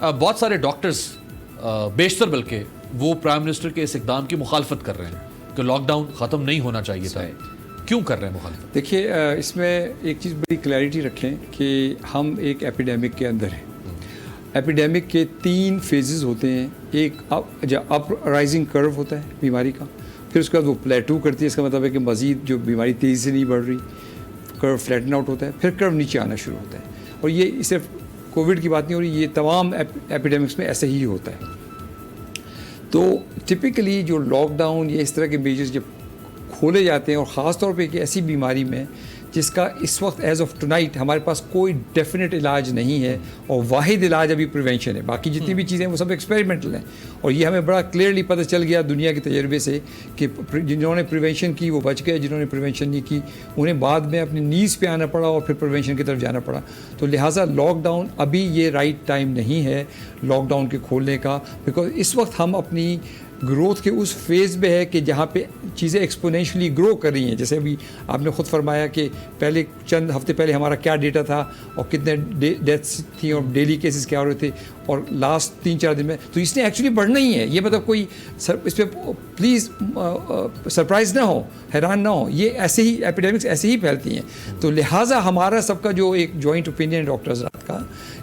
بہت سارے ڈاکٹرز بیشتر بلکہ وہ پرائم منسٹر کے اس اقدام کی مخالفت کر رہے ہیں کہ لاک ڈاؤن ختم نہیں ہونا چاہیے تھا. کیوں کر رہے ہیں مخالفت؟ دیکھیے اس میں ایک چیز بڑی کلیئرٹی رکھ لیں کہ ہم ایک ایپیڈیمک کے اندر ہیں. ایپیڈیمک کے 3 فیزز ہوتے ہیں. ایک اپ رائزنگ کرو ہوتا ہے بیماری کا, پھر اس کے بعد وہ پلیٹو کرتی ہے, اس کا مطلب ہے کہ مزید جو بیماری تیزی سے نہیں بڑھ رہی, کرو فلیٹن آؤٹ ہوتا ہے, پھر کرو نیچے آنا شروع ہوتا ہے. اور یہ صرف کووڈ کی بات نہیں ہو رہی, یہ تمام ایپیڈیمکس میں ایسے ہی ہوتا ہے. تو ٹپکلی جو لاک ڈاؤن یا اس طرح کے میجرز جب کھولے جاتے ہیں, اور خاص طور پہ ایک ایسی بیماری میں جس کا اس وقت ایز آف ٹونائٹ ہمارے پاس کوئی ڈیفینیٹ علاج نہیں ہے, اور واحد علاج ابھی پریونشن ہے. باقی جتنی بھی چیزیں ہیں وہ سب ایکسپیریمنٹل ہیں, اور یہ ہمیں بڑا کلیئرلی پتہ چل گیا دنیا کے تجربے سے کہ جنہوں نے پریونشن کی وہ بچ گئے, جنہوں نے پریونشن نہیں کی انہیں بعد میں اپنی نیز پہ آنا پڑا اور پھر پریونشن کی طرف جانا پڑا. تو لہٰذا لاک ڈاؤن ابھی یہ رائٹ ٹائم نہیں ہے لاک ڈاؤن کے کھولنے کا, بیکاز اس وقت ہم اپنی گروتھ کے اس فیز میں ہے کہ جہاں پہ چیزیں ایکسپونینشلی گرو کر رہی ہیں. جیسے ابھی آپ نے خود فرمایا کہ پہلے چند ہفتے پہلے ہمارا کیا ڈیٹا تھا اور کتنے ڈیتھس تھیں اور ڈیلی کیسز کیا ہو رہے تھے, اور لاسٹ 3-4 دن میں تو اس نے ایکچولی بڑھنا ہی ہے. یہ مطلب کوئی اس پہ پلیز سرپرائز نہ ہو, حیران نہ ہو, یہ ایسے ہی ایپیڈیمکس ایسے ہی پھیلتی ہیں. تو لہٰذا ہمارا سب کا جو ایک جوائنٹ اوپینین ڈاکٹرز کا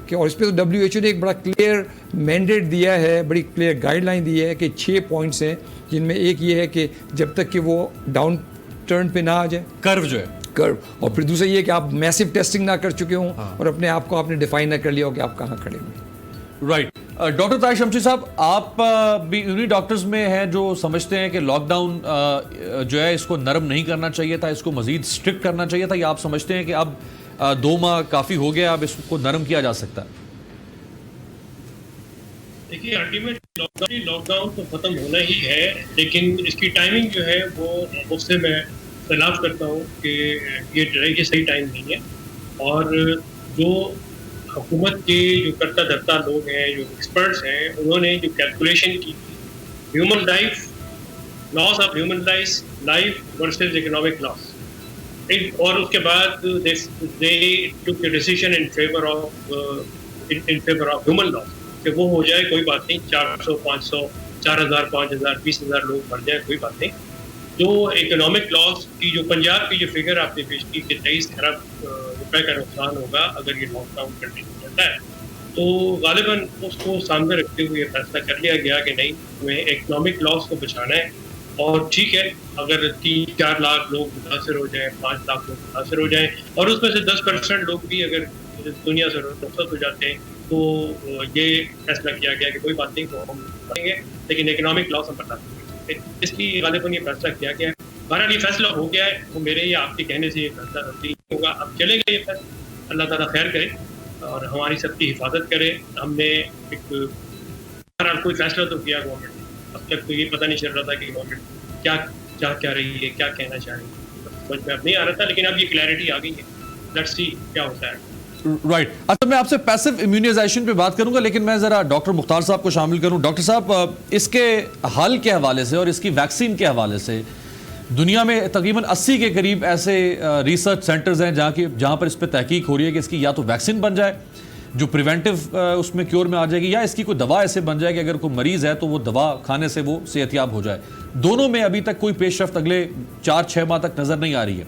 کہ, اور اس پہ تو WHO نے ایک بڑا کلیئر مینڈیٹ دیا ہے, بڑی کلیئر گائیڈ لائن دی ہے کہ 6 پوائنٹس ہیں, جن میں ایک یہ ہے کہ جب تک کہ وہ ڈاؤن ٹرن پہ نہ آ جائے, کرو جو ہے کرو, اور پھر دوسرا یہ کہ آپ میسو ٹیسٹنگ نہ کر چکے ہوں اور اپنے آپ کو آپ نے ڈیفائن نہ کر لیا ہو کہ آپ کہاں کھڑے ہوئے. رائٹ. ڈاکٹر طاہر شمشی صاحب, آپ بھی انہی ڈاکٹرز میں ہیں جو سمجھتے ہیں کہ لاک ڈاؤن جو ہے اس کو نرم نہیں کرنا چاہیے تھا, اس کو مزید اسٹرکٹ کرنا چاہیے تھا, یا آپ سمجھتے ہیں کہ اب 2 ماہ کافی ہو گیا, اب اس کو نرم کیا جا سکتا ہے؟ دیکھیے الٹیمیٹ لاک ڈاؤن تو ختم ہونا ہی ہے, لیکن اس کی ٹائمنگ جو ہے وہ اس سے میں اختلاف کرتا ہوں کہ یہ صحیح ٹائم نہیں ہے. اور جو حکومت کے جو کرتا دھرتا لوگ ہیں, جو ایکسپرٹس ہیں, انہوں نے جو کیلکولیشن کی human life, loss of human life versus economic loss, اور اس کے بعد they took a decision in favor of human loss کہ وہ ہو جائے کوئی بات نہیں, 400 500 4000 5000 20000 لوگ مر جائیں کوئی بات نہیں. جو اکنامک لاس کی جو پنجاب کی جو فگر آپ نے پیش کی کہ 23 ارب روپے کا نقصان ہوگا اگر یہ لاک ڈاؤن کنٹینیو کرتا ہے, تو غالباً اس کو سامنے رکھتے ہوئے یہ فیصلہ کر لیا گیا کہ نہیں, ہمیں اکنامک لاس کو بچانا ہے. اور ٹھیک ہے اگر 3-4 لاکھ لوگ متاثر ہو جائیں, 5 لاکھ لوگ متاثر ہو جائیں, اور اس میں سے 10% لوگ بھی اگر دنیا سے رخصت ہو جاتے ہیں, تو یہ فیصلہ کیا گیا کہ کوئی بات نہیں, تو ہم کریں گے, لیکن اکنامک لاس ہم بتا سکتے ہیں. اس لیے غالباً یہ فیصلہ کیا گیا ہے. بہرحال یہ فیصلہ ہو گیا ہے, وہ میرے یا آپ کے کہنے سے یہ فیصلہ تبدیل ہوگا. اب چلے گا یہ فیصلہ, اللہ تعالیٰ خیر کرے اور ہماری سب کی حفاظت کرے. ہم نے ایک بہرحال کوئی فیصلہ تو کیا گورنمنٹ نے, اب تک تو یہ پتہ نہیں چل رہا تھا کہ گورنمنٹ کیا چاہ کیا رہی ہے, کیا کہنا چاہ رہی ہے, سمجھ میں اب نہیں آ رہا تھا, لیکن اب یہ کلیئرٹی آ گئی ہے. لیٹس سی کیا ہوتا ہے. رائٹ. اچھا, میں آپ سے پیسو امیونائزیشن پہ بات کروں گا, لیکن میں ذرا ڈاکٹر مختار صاحب کو شامل کروں. ڈاکٹر صاحب, اس کے حل کے حوالے سے اور اس کی ویکسین کے حوالے سے دنیا میں تقریباً 80 کے قریب ایسے ریسرچ سینٹرز ہیں جہاں پر اس پہ تحقیق ہو رہی ہے کہ اس کی یا تو ویکسین بن جائے جو پریونٹیو اس میں کیور میں آ جائے گی, یا اس کی کوئی دوا ایسے بن جائے کہ اگر کوئی مریض ہے تو وہ دوا کھانے سے وہ صحت یاب ہو جائے. دونوں میں ابھی تک کوئی پیش رفت اگلے 4-6 ماہ تک نظر نہیں آ رہی ہے.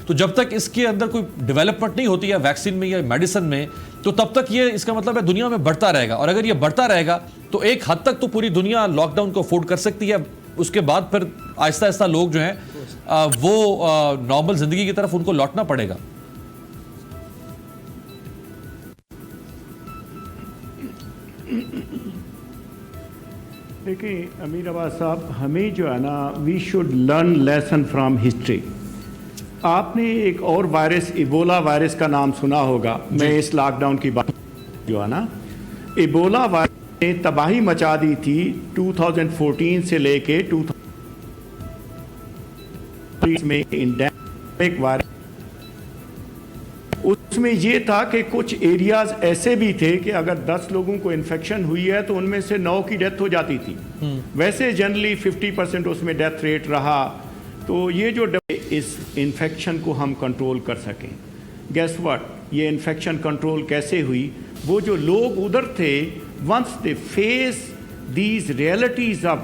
تو جب تک اس کے اندر کوئی ڈیولپمنٹ نہیں ہوتی ہے ویکسین میں یا میڈیسن میں, تو تب تک یہ اس کا مطلب ہے دنیا میں بڑھتا رہے گا, اور اگر یہ بڑھتا رہے گا تو ایک حد تک تو پوری دنیا لاک ڈاؤن کو افورڈ کر سکتی ہے. اس کے بعد پھر آہستہ آہستہ لوگ جو ہیں وہ نارمل زندگی کی طرف ان کو لوٹنا پڑے گا. دیکھیں امیر عباس صاحب, ہمیں جو ہے نا we should learn lesson from history. آپ نے ایک اور وائرس ایبولا وائرس کا نام سنا ہوگا. میں اس لاک ڈاؤن کی بات جو ہے نا, ایبولا وائرس نے تباہی مچا دی تھی 2014 سے لے کے 2020 میں. انڈیمک وائرس اس میں یہ تھا کہ کچھ ایریاز ایسے بھی تھے کہ اگر 10 لوگوں کو انفیکشن ہوئی ہے تو ان میں سے 9 کی ڈیتھ ہو جاتی تھی. ویسے جنرلی 50% اس میں ڈیتھ ریٹ رہا. تو یہ جو اس انفیکشن کو ہم کنٹرول کر سکیں, گیس واٹ, یہ انفیکشن کنٹرول کیسے ہوئی؟ وہ جو لوگ ادھر تھے once they face these realities of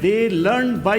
they learned by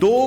2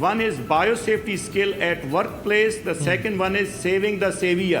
One is biosafety skill at workplace, the second one is saving the savior.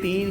3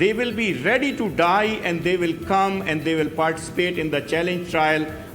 They will be ready to die and they will come and they will participate in the challenge trial.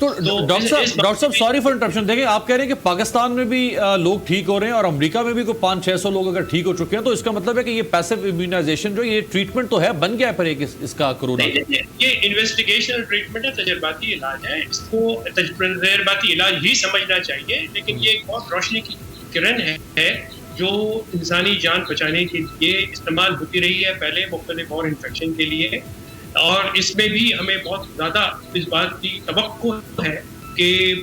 تو doctor صاحب sorry for interruption, دیکھیں آپ کہہ رہے ہیں کہ پاکستان میں بھی لوگ ٹھیک ہو رہے ہیں اور امریکہ میں بھی کوئی 500-600 لوگ اگر ٹھیک ہو چکے ہیں، تو اس کا مطلب ہے کہ یہ پیسو امیونائزیشن جو یہ ٹریٹمنٹ تو ہے، بن گیا ہے پھر ایک اس کا کرونا؟ یہ انویسٹیگیشنل ٹریٹمنٹ ہے، تجرباتی علاج ہے، اس کو تجرباتی علاج ہی سمجھنا چاہیے، لیکن یہ ایک بہت روشنی کی کرن ہے جو انسانی جان بچانے کے لیے استعمال ہوتی رہی ہے پہلے مختلف اور انفیکشن کے لیے، اور اس میں بھی ہمیں بہت زیادہ اس بات کی توقع ہے کہ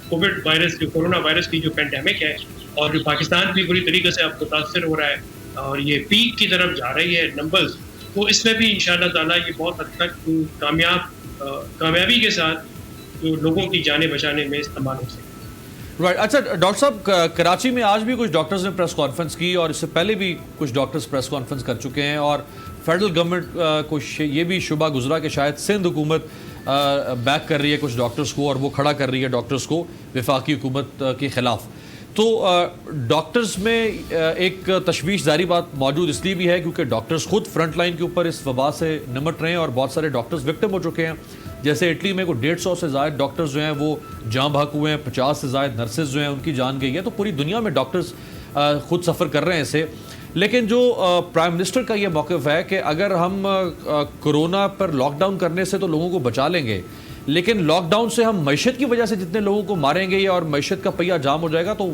کووڈ وائرس جو کورونا وائرس کی جو پینڈیمک ہے اور جو پاکستان بھی بری طریقے سے اب متاثر ہو رہا ہے اور یہ پیک کی طرف جا رہی ہے نمبرز، تو اس میں بھی انشاءاللہ تعالیٰ یہ بہت حد تک کامیابی کے ساتھ جو لوگوں کی جانیں بچانے میں استعمال ہو سکے۔ رائٹ، اچھا ڈاکٹر صاحب، کراچی میں آج بھی کچھ ڈاکٹرز نے پریس کانفرنس کی اور اس سے پہلے بھی کچھ ڈاکٹرز پریس کانفرنس کر چکے ہیں، اور فیڈرل گورنمنٹ کو یہ بھی شبہ گزرا کہ شاید سندھ حکومت بیک کر رہی ہے کچھ ڈاکٹرز کو اور وہ کھڑا کر رہی ہے ڈاکٹرز کو وفاقی حکومت کے خلاف۔ تو ڈاکٹرز میں ایک تشویش ظاہری بات موجود اس لیے بھی ہے کیونکہ ڈاکٹرز خود فرنٹ لائن کے اوپر اس وبا سے نمٹ رہے ہیں اور بہت سارے ڈاکٹرز وکٹم ہو چکے ہیں، جیسے اٹلی میں کوئی 150 سے زائد ڈاکٹرز جو ہیں وہ جاں بحق ہوئے ہیں، 50 سے زائد نرسز جو ہیں ان کی جان گئی ہے، تو پوری دنیا میں ڈاکٹرز خود سفر کر رہے ہیں اسے۔ لیکن جو پرائم منسٹر کا یہ موقف ہے کہ اگر ہم کرونا پر لاک ڈاؤن کرنے سے تو لوگوں کو بچا لیں گے، لیکن لاک ڈاؤن سے ہم معیشت کی وجہ سے جتنے لوگوں کو ماریں گے اور معیشت کا پہیہ جام ہو جائے گا تو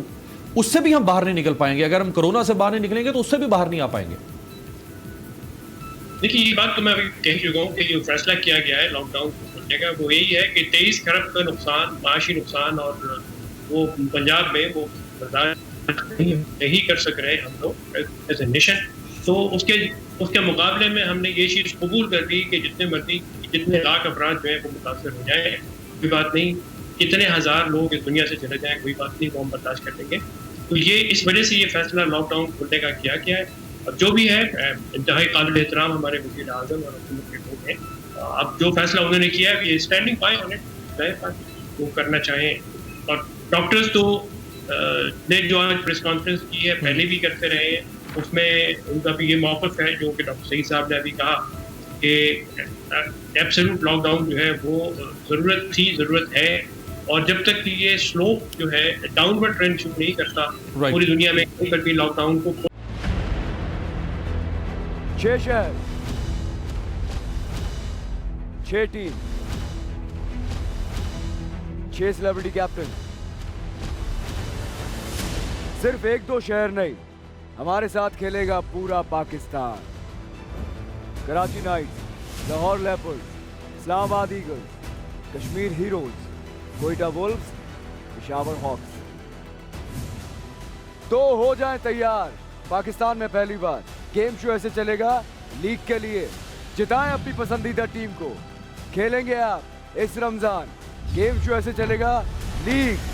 اس سے بھی ہم باہر نہیں نکل پائیں گے، اگر ہم کرونا سے باہر نہیں نکلیں گے تو اس سے بھی باہر نہیں آ پائیں گے۔ دیکھیے یہ بات تو میں ابھی کہہ چکا ہوں کہ جو فیصلہ کیا گیا ہے لاک ڈاؤن کو کھولنے کا وہ یہی ہے کہ 23 کھرب کا نقصان، معاشی نقصان، اور وہ پنجاب میں وہ برداشت نہیں کر سک رہے ہم لوگ ایز اے نیشن، تو اس کے مقابلے میں ہم نے یہ چیز قبول کر دی کہ جتنے لاکھ افراد جو ہیں وہ متاثر ہو جائیں کوئی بات نہیں، کتنے ہزار لوگ اس دنیا سے چلے جائیں کوئی بات نہیں، وہ ہم برداشت کر لیں گے۔ تو یہ اس وجہ سے یہ فیصلہ لاک ڈاؤن کھولنے کا کیا گیا ہے، اور جو بھی ہے انتہائی قابل احترام ہمارے وزیر اعظم اور حکومت کے لوگ ہیں، اب جو فیصلہ انہوں نے کیا ہے یہ اسٹینڈنگ بائی ہونے وہ کرنا چاہیں، اور ڈاکٹرز تو نے جو آج پریس کانفرنس کی ہے پہلے بھی کرتے رہے ہیں، اس میں ان کا بھی یہ موقف ہے جو کہ ڈاکٹر سعید صاحب نے ابھی کہا کہ ایبسولوٹ لاک ڈاؤن جو ہے وہ ضرورت ہے، اور جب تک کہ یہ سلوپ جو ہے ڈاؤن ورڈ ٹرینڈ شروع نہیں کرتا پوری دنیا میں کہیں پر بھی لاک ڈاؤن کو 6 شہر 6 ٹیم 6 سیلیبریٹی کیپٹن، صرف 1-2 شہر نہیں، ہمارے ساتھ کھیلے گا پورا Pakistan. Karachi knights, Lahore leopards, Islamabad eagles, Kashmir heroes, Quetta wolves, Peshawar hawks. تو ہو جائیں تیار، پاکستان میں پہلی بار گیم شو ایسے چلے گا لیگ کے لیے، جتائیں اپنی پسندیدہ ٹیم کو، کھیلیں گے آپ اس رمضان، گیم شو ایسے چلے گا لیگ